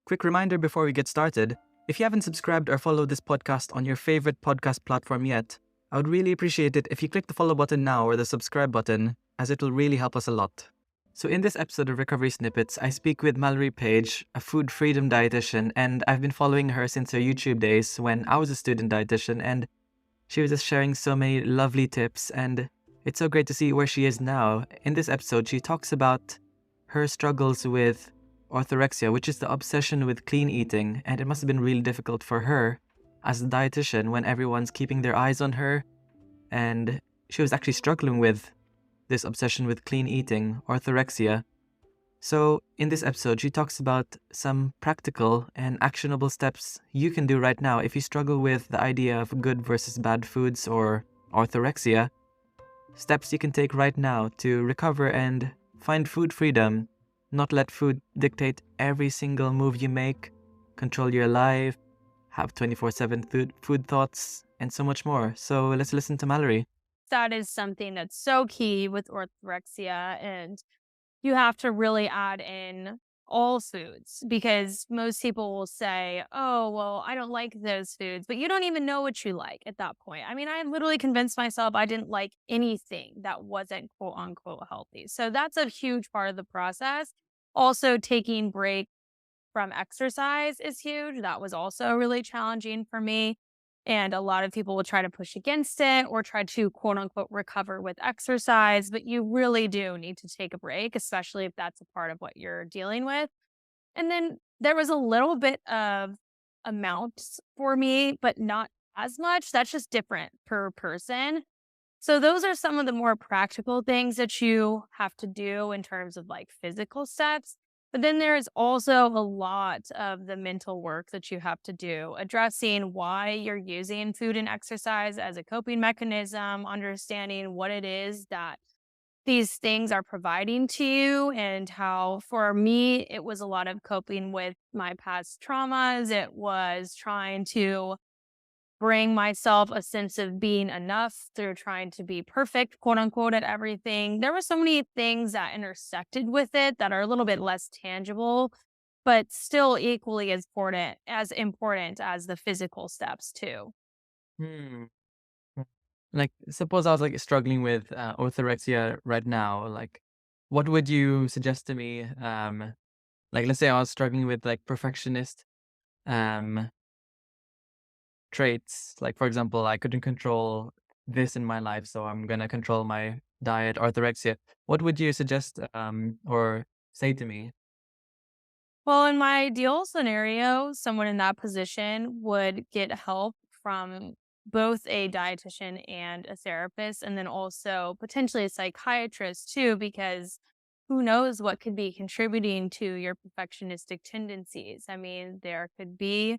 Quick reminder before we get started, if you haven't subscribed or followed this podcast on your favorite podcast platform yet, I would really appreciate it if you click the follow button now or the subscribe button, as it will really help us a lot. So in this episode of Recovery Snippets, I speak with Mallory Page, a food freedom dietitian, and I've been following her since her YouTube days when I was a student dietitian, and she was just sharing so many lovely tips, and it's so great to see where she is now. In this episode, she talks about her struggles with orthorexia, which is the obsession with clean eating, and it must have been really difficult for her as a dietitian when everyone's keeping their eyes on her, and she was actually struggling with this obsession with clean eating, orthorexia. So in this episode, she talks about some practical and actionable steps you can do right now if you struggle with the idea of good versus bad foods or orthorexia. Steps you can take right now to recover and find food freedom, not let food dictate every single move you make, control your life, have 24/7 food thoughts, and so much more. So let's listen to Mallory. That is something that's so key with orthorexia, and you have to really add in all foods because most people will say, "Oh, well, I don't like those foods," but you don't even know what you like at that point. I mean, I literally convinced myself I didn't like anything that wasn't quote unquote healthy. So that's a huge part of the process. Also, taking break from exercise is huge. That was also really challenging for me. And a lot of people will try to push against it or try to quote unquote recover with exercise, but you really do need to take a break, especially if that's a part of what you're dealing with. And then there was a little bit of amounts for me, but not as much. That's just different per person. So those are some of the more practical things that you have to do in terms of like physical steps. But then there's also a lot of the mental work that you have to do, addressing why you're using food and exercise as a coping mechanism, understanding what it is that these things are providing to you, and how for me, it was a lot of coping with my past traumas. It was trying to bring myself a sense of being enough through trying to be perfect, quote unquote, at everything. There were so many things that intersected with it that are a little bit less tangible, but still equally as important as the physical steps too. Hmm. Like, suppose I was like struggling with orthorexia right now. Like, what would you suggest to me? Like, let's say I was struggling with like perfectionist um traits. Like, for example, I couldn't control this in my life, so I'm gonna control my diet, orthorexia. What would you suggest or say to me? Well, in my ideal scenario, someone in that position would get help from both a dietitian and a therapist, and then also potentially a psychiatrist too, because who knows what could be contributing to your perfectionistic tendencies. I mean, there could be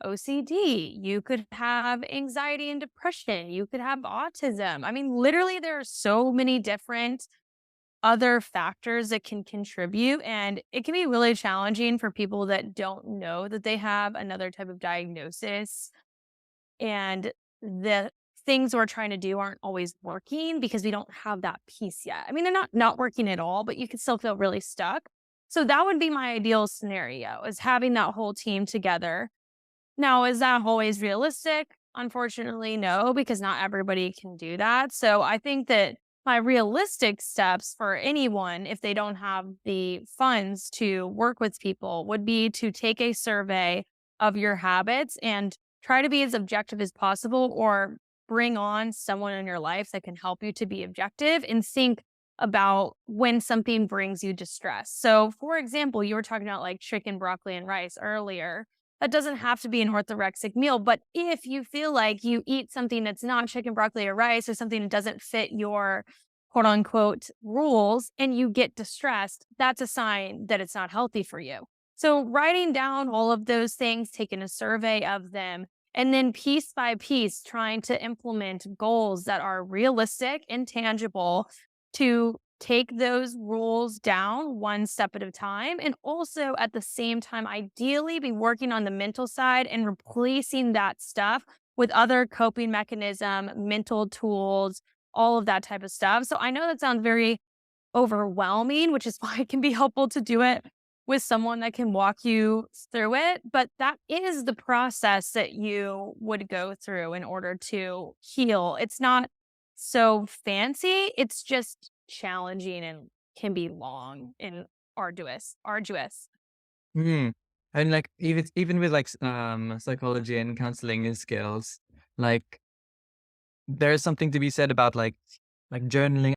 OCD, you could have anxiety and depression, you could have autism. I mean, literally, there are so many different other factors that can contribute, and it can be really challenging for people that don't know that they have another type of diagnosis, and the things we're trying to do aren't always working because we don't have that piece yet. I mean, they're not working at all, but you can still feel really stuck. So that would be my ideal scenario, is having that whole team together. Now, is that always realistic? Unfortunately, no, because not everybody can do that. So I think that my realistic steps for anyone, if they don't have the funds to work with people, would be to take a survey of your habits and try to be as objective as possible, or bring on someone in your life that can help you to be objective and think about when something brings you distress. So, for example, you were talking about like chicken, broccoli, and rice earlier. That doesn't have to be an orthorexic meal, but if you feel like you eat something that's not chicken, broccoli, or rice, or something that doesn't fit your quote unquote rules, and you get distressed, that's a sign that it's not healthy for you. So, writing down all of those things, taking a survey of them, and then piece by piece, trying to implement goals that are realistic and tangible to take those rules down one step at a time. And also at the same time, ideally be working on the mental side and replacing that stuff with other coping mechanism, mental tools, all of that type of stuff. So I know that sounds very overwhelming, which is why it can be helpful to do it with someone that can walk you through it. But that is the process that you would go through in order to heal. It's not so fancy, it's just challenging and can be long and arduous. Mhm. And, like, even with, like, psychology and counseling skills, like, there's something to be said about, like, journaling